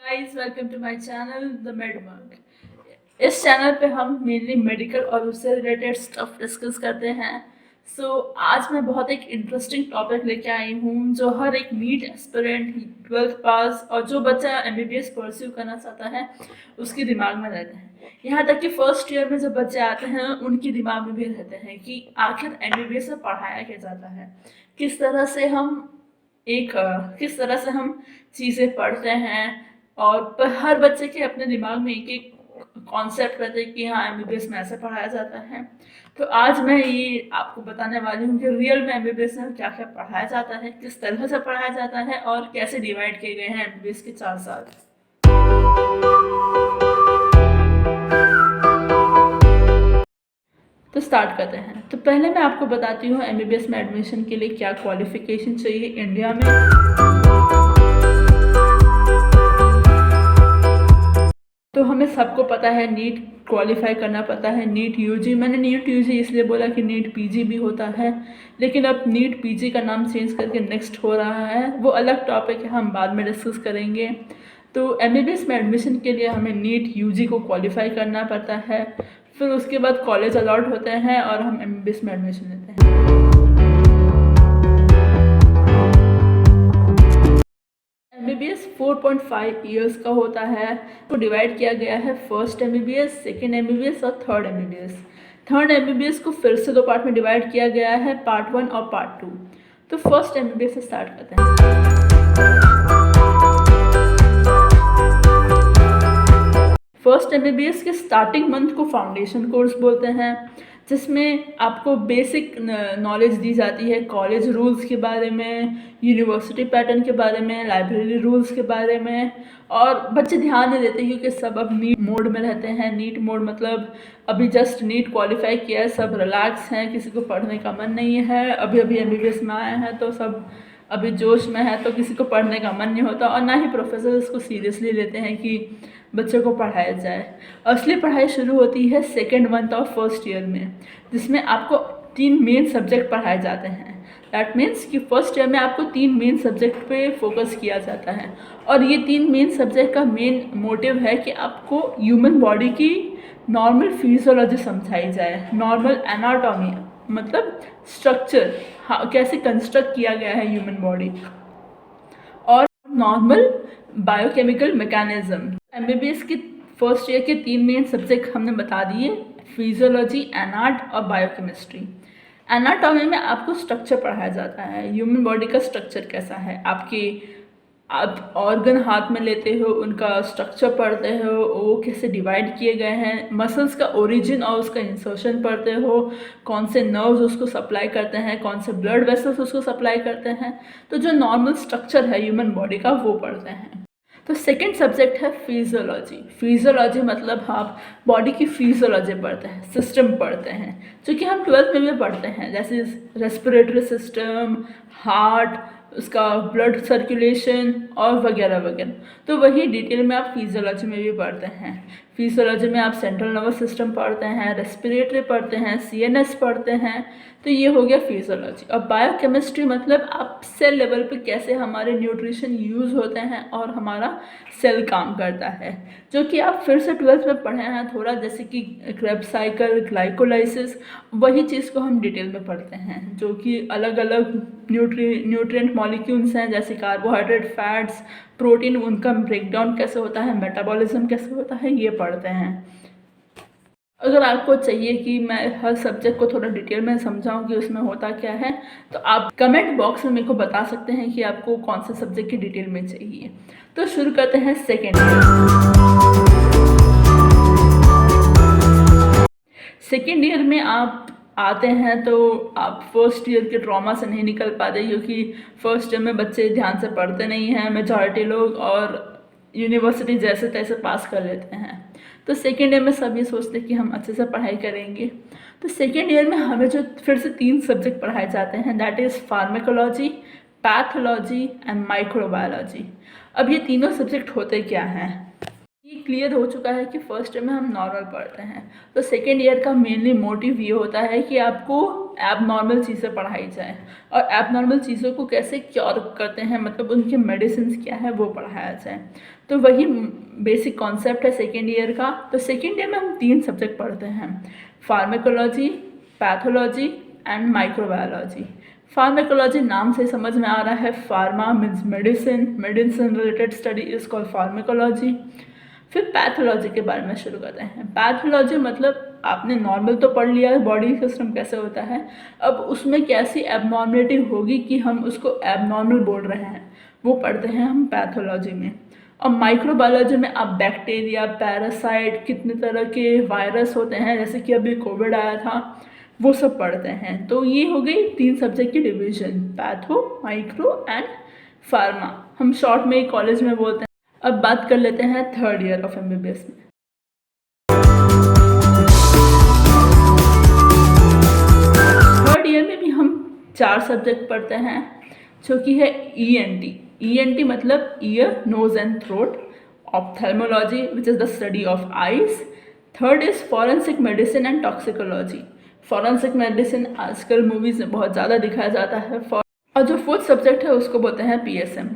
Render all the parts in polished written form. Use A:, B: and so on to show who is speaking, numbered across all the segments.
A: Guys, welcome to my channel the मेडमग। इस channel पे हम मेनली मेडिकल और उससे रिलेटेड स्टफ डिस्कस करते हैं। आज मैं बहुत एक इंटरेस्टिंग टॉपिक लेके आई हूँ जो हर एक नीट एस्पिरेंट, 12th पास और जो बच्चा एमबीबीएस परस्यू करना चाहता है उसके दिमाग में रहते हैं। यहाँ तक कि फर्स्ट ईयर में जब बच्चे आते हैं उनके दिमाग में भी रहते हैं कि आखिर एमबीबीएस में पढ़ाया क्या जाता है, किस तरह से हम किस तरह से हम चीज़ें पढ़ते हैं। और पर हर बच्चे के अपने दिमाग में एक एक कॉन्सेप्ट रहते हैं कि हाँ एमबीबीएस में ऐसे पढ़ाया जाता है। तो आज मैं ये आपको बताने वाली हूँ कि रियल में एमबीबीएस में क्या क्या पढ़ाया जाता है, किस तरह से पढ़ाया जाता है और कैसे डिवाइड किए गए हैं एमबीबीएस के 4 साल। तो स्टार्ट करते हैं। तो पहले मैं आपको बताती हूँ एमबीबीएस में एडमिशन के लिए क्या क्वालिफिकेशन चाहिए इंडिया में। तो हमें सबको पता है नीट क्वालिफाई करना पता है, नीट यूजी। मैंने नीट यूजी इसलिए बोला कि नीट पीजी भी होता है, लेकिन अब नीट पीजी का नाम चेंज करके नेक्स्ट हो रहा है, वो अलग टॉपिक है, हम बाद में डिस्कस करेंगे। तो एमबीबीएस में एडमिशन के लिए हमें नीट यूजी को क्वालिफाई करना पड़ता है, फिर उसके बाद कॉलेज अलॉट होते हैं और हम एमबीबीएस में एडमिशन लेते हैं। एमबीबीएस 4.5 ईयर्स का होता है। तो डिवाइड किया गया है फर्स्ट एमबीबीएस, सेकेंड एमबीबीएस और थर्ड एमबीबीएस। थर्ड एमबीबीएस को फिर से 2 पार्ट में डिवाइड किया गया है, पार्ट 1 और पार्ट 2। तो फर्स्ट एमबीबीएस से स्टार्ट करते हैं। फर्स्ट एमबीबीएस के स्टार्टिंग मंथ को फाउंडेशन कोर्स बोलते हैं, जिसमें आपको बेसिक नॉलेज दी जाती है कॉलेज रूल्स के बारे में, यूनिवर्सिटी पैटर्न के बारे में, लाइब्रेरी रूल्स के बारे में। और बच्चे ध्यान नहीं देते क्योंकि सब अब नीट मोड में रहते हैं। नीट मोड मतलब अभी जस्ट नीट क्वालिफाई किया है, सब रिलैक्स हैं, किसी को पढ़ने का मन नहीं है, अभी अभी एमबीबीएस में आए हैं तो सब अभी जोश में है, तो किसी को पढ़ने का मन नहीं होता और ना ही प्रोफेसर इसको सीरियसली लेते हैं कि बच्चों को पढ़ाया जाए। असली पढ़ाई शुरू होती है second month of first year में, जिसमें आपको 3 मेन सब्जेक्ट पढ़ाए जाते हैं। दैट मीन्स कि फर्स्ट ईयर में आपको 3 मेन सब्जेक्ट पे फोकस किया जाता है, और ये 3 मेन सब्जेक्ट का मेन मोटिव है कि आपको ह्यूमन बॉडी की नॉर्मल फिजियोलॉजी समझाई जाए, नॉर्मल एनाटॉमी मतलब स्ट्रक्चर, हाँ कैसे कंस्ट्रक्ट किया गया है ह्यूमन बॉडी, और नॉर्मल बायोकेमिकल मैकेनिज्म। एमबीबीएस के फर्स्ट ईयर के 3 मेन सब्जेक्ट हमने बता दिए, फिजियोलॉजी, एनाट और बायोकेमिस्ट्री। एनाटॉमी में आपको स्ट्रक्चर पढ़ाया जाता है, ह्यूमन बॉडी का स्ट्रक्चर कैसा है, आप ऑर्गन हाथ में लेते हो उनका स्ट्रक्चर पढ़ते हो, वो कैसे डिवाइड किए गए हैं, मसल्स का ओरिजिन और उसका इंसर्शन पढ़ते हो, कौन से नर्व्स उसको सप्लाई करते हैं, कौन से ब्लड वेसल्स उसको सप्लाई करते हैं। तो जो नॉर्मल स्ट्रक्चर है ह्यूमन बॉडी का वो पढ़ते हैं। तो सेकेंड सब्जेक्ट है फिजियोलॉजी। फिजियोलॉजी मतलब आप बॉडी की फिजियोलॉजी पढ़ते हैं, सिस्टम पढ़ते हैं, जो कि हम 12th में भी पढ़ते हैं, जैसे रेस्पिरेटरी सिस्टम, हार्ट, उसका ब्लड सर्कुलेशन और वगैरह वगैरह। तो वही डिटेल में आप फिजियोलॉजी में भी पढ़ते हैं। फिजियोलॉजी में आप सेंट्रल नर्वस सिस्टम पढ़ते हैं, रेस्पिरेटरी पढ़ते हैं, सीएनएस पढ़ते हैं। तो ये हो गया फिजियोलॉजी। और बायोकेमिस्ट्री मतलब आप सेल लेवल पे कैसे हमारे न्यूट्रिशन यूज़ होते हैं और हमारा सेल काम करता है, जो कि आप फिर से 12th में पढ़े हैं थोड़ा, जैसे कि क्रेब्स साइकिल, ग्लाइकोलाइसिस, वही चीज़ को हम डिटेल में पढ़ते हैं, जो कि अलग अलग न्यूट्रिएंट मॉलिक्यूल्स हैं, जैसे कार्बोहाइड्रेट, फैट्स, प्रोटीन, उनका ब्रेकडाउन कैसे होता है, मेटाबॉलिज्म कैसे होता है, ये पढ़ते हैं। अगर आपको चाहिए कि मैं हर सब्जेक्ट को थोड़ा डिटेल में समझाऊं कि उसमें होता क्या है, तो आप कमेंट बॉक्स में मेरे को बता सकते हैं कि आपको कौन से सब्जेक्ट की डिटेल में चाहिए। तो शुरू करते हैं सेकेंड ईयर में आप आते हैं तो आप फर्स्ट ईयर के ट्रॉमा से नहीं निकल पाते, क्योंकि फर्स्ट ईयर में बच्चे ध्यान से पढ़ते नहीं हैं मेजॉरिटी लोग, और यूनिवर्सिटी जैसे तैसे पास कर लेते हैं। तो सेकेंड ईयर में सब ये सोचते हैं कि हम अच्छे से पढ़ाई करेंगे। तो सेकेंड ईयर में हमें जो फिर से 3 सब्जेक्ट पढ़ाए जाते हैं, that is pharmacology, pathology and microbiology. अब ये तीनों सब्जेक्ट होते क्या हैं? ये क्लियर हो चुका है कि फर्स्ट ईयर में हम नॉर्मल पढ़ते हैं, तो सेकेंड ईयर का मेनली मोटिव ये होता है कि आपको एबनॉर्मल चीज़ें पढ़ाई जाए और एबनॉर्मल चीज़ों को कैसे क्योर करते हैं, मतलब उनके मेडिसिन क्या है वो पढ़ाया जाए। तो वही बेसिक कॉन्सेप्ट है सेकेंड ईयर का। तो सेकेंड ईयर में हम 3 सब्जेक्ट पढ़ते हैं, pharmacology, pathology and microbiology. Pharmacology नाम से समझ में आ रहा है, pharma means medicine, medicine related study is called pharmacology. फिर पैथोलॉजी के बारे में शुरू करते हैं। पैथोलॉजी मतलब आपने नॉर्मल तो पढ़ लिया है, बॉडी सिस्टम कैसे होता है, अब उसमें कैसी एबनॉर्मलिटी होगी कि हम उसको एबनॉर्मल बोल रहे हैं, वो पढ़ते हैं हम पैथोलॉजी में। और माइक्रोबायोलॉजी में आप बैक्टीरिया, पैरासाइट, कितने तरह के वायरस होते हैं, जैसे कि अभी कोविड आया था, वो सब पढ़ते हैं। तो ये हो गई 3 सब्जेक्ट की division, patho, micro and pharma, हम शॉर्ट में कॉलेज में बोलते हैं। अब बात कर लेते हैं थर्ड ईयर ऑफ एमबीबीएस में। थर्ड ईयर में भी हम 4 सब्जेक्ट पढ़ते हैं, जो कि है ईएनटी। ईएनटी मतलब ear, nose and throat, ophthalmology which is the study of eyes. Third is forensic medicine and toxicology. Forensic medicine आजकल मूवीज में बहुत ज़्यादा दिखाया जाता है। और जो फोर्थ सब्जेक्ट है उसको बोलते हैं पीएसएम।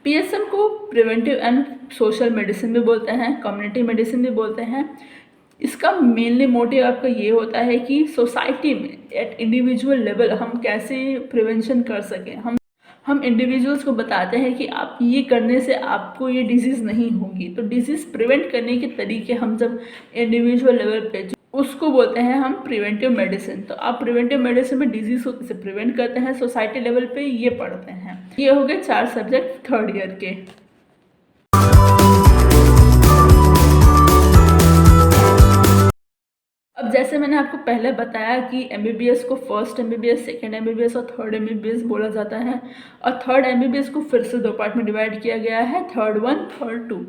A: पीएसएम को प्रिवेंटिव एंड सोशल मेडिसिन भी बोलते हैं, कम्युनिटी मेडिसिन भी बोलते हैं। इसका मेनली मोटिव आपका ये होता है कि सोसाइटी में एट इंडिविजुअल लेवल हम कैसे प्रिवेंशन कर सकें। हम इंडिविजुअल्स को बताते हैं कि आप ये करने से आपको ये डिजीज़ नहीं होगी। तो डिजीज़ प्रिवेंट करने के तरीके हम जब इंडिविजुअल लेवल पे, उसको बोलते हैं हम प्रिवेंटिव मेडिसिन। तो आप प्रिवेंटिव मेडिसिन में डिजीज से प्रिवेंट करते हैं, सोसाइटी लेवल पे ये पढ़ते हैं। ये हो गए 4 सब्जेक्ट थर्ड ईयर के। अब जैसे मैंने आपको पहले बताया कि एमबीबीएस को फर्स्ट एमबीबीएस, सेकेंड एमबीबीएस और थर्ड एमबीबीएस बोला जाता है। और थर्ड एमबीबीएस को फिर से 2 पार्ट में डिवाइड किया गया है, थर्ड 1, थर्ड 2।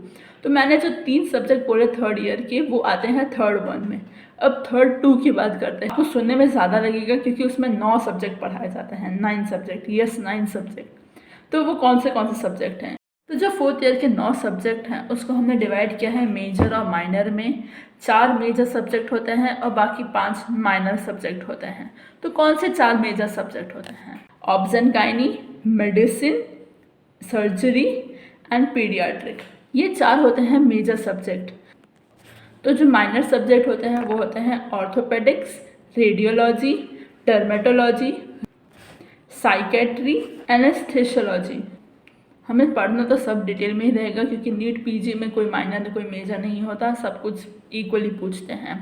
A: तो मैंने जो 3 सब्जेक्ट बोले थर्ड ईयर के, वो आते हैं थर्ड 1 में। अब थर्ड 2 की बात करते हैं। आपको सुनने में ज़्यादा लगेगा क्योंकि उसमें 9 सब्जेक्ट पढ़ाए जाते हैं, 9 सब्जेक्ट, यस 9 सब्जेक्ट। तो वो कौन से सब्जेक्ट हैं? तो जो फोर्थ ईयर के 9 सब्जेक्ट हैं उसको हमने डिवाइड किया है मेजर और माइनर में। 4 मेजर सब्जेक्ट होते हैं और बाकी 5 माइनर सब्जेक्ट होते हैं। तो कौन से 4 मेजर सब्जेक्ट होते हैं? Obs and gynae, medicine, surgery and paediatric, ये 4 होते हैं मेजर सब्जेक्ट। तो जो माइनर सब्जेक्ट होते हैं वो होते हैं orthopaedics, radiology, dermatology, psychiatry, anaesthesiology. हमें पढ़ना तो सब डिटेल में ही रहेगा क्योंकि नीट पीजी में कोई माइनर कोई मेजर नहीं होता, सब कुछ इक्वली पूछते हैं।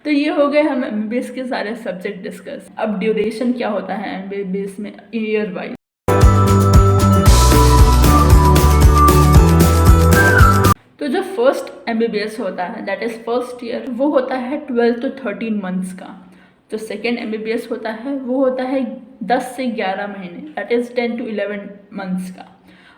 A: तो ये हो गए हम एमबीबीएस के सारे सब्जेक्ट डिस्कस। अब ड्यूरेशन क्या होता है एमबीबीएस में ईयर वाइज? तो जो फर्स्ट एमबीबीएस होता है दैट इज़ फर्स्ट ईयर, वो होता है 12 to 13 मंथ्स का। जो सेकेंड एमबीबीएस होता है वो होता है 10 से 11 महीने, दैट इज़ 10 to 11 मंथ्स का।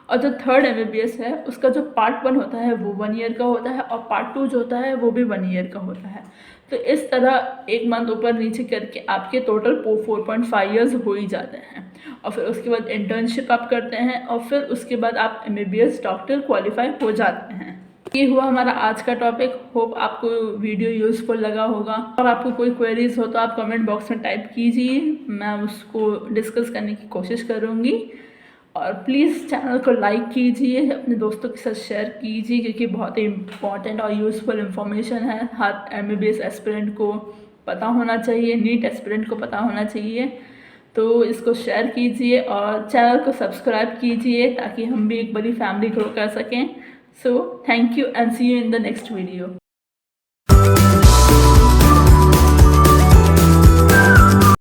A: और जो थर्ड एमबीबीएस है उसका जो पार्ट 1 होता है वो 1 ईयर का होता है और पार्ट 2 जो होता है वो भी 1 ईयर का होता है। तो इस तरह 1 मंथ ऊपर नीचे करके आपके टोटल 4.5 ईयर्स हो ही जाते हैं। और फिर उसके बाद इंटर्नशिप आप करते हैं और फिर उसके बाद आप एमबीबीएस डॉक्टर क्वालिफाई हो जाते हैं। ये हुआ हमारा आज का टॉपिक। होप आपको वीडियो यूज़फुल लगा होगा। और आपको कोई क्वेरीज हो तो आप कमेंट बॉक्स में टाइप कीजिए, मैं उसको डिस्कस करने की कोशिश करूँगी। और प्लीज़ चैनल को लाइक कीजिए, अपने दोस्तों के साथ शेयर कीजिए क्योंकि बहुत ही इम्पॉर्टेंट और यूज़फुल इन्फॉर्मेशन है। हर एमबीबीएस एस्पिरेंट को पता होना चाहिए, नीट एस्पिरेंट को पता होना चाहिए। तो इसको शेयर कीजिए और चैनल को सब्सक्राइब कीजिए ताकि हम भी एक बड़ी फैमिली ग्रो कर सकें। So thank you and see you in the next video.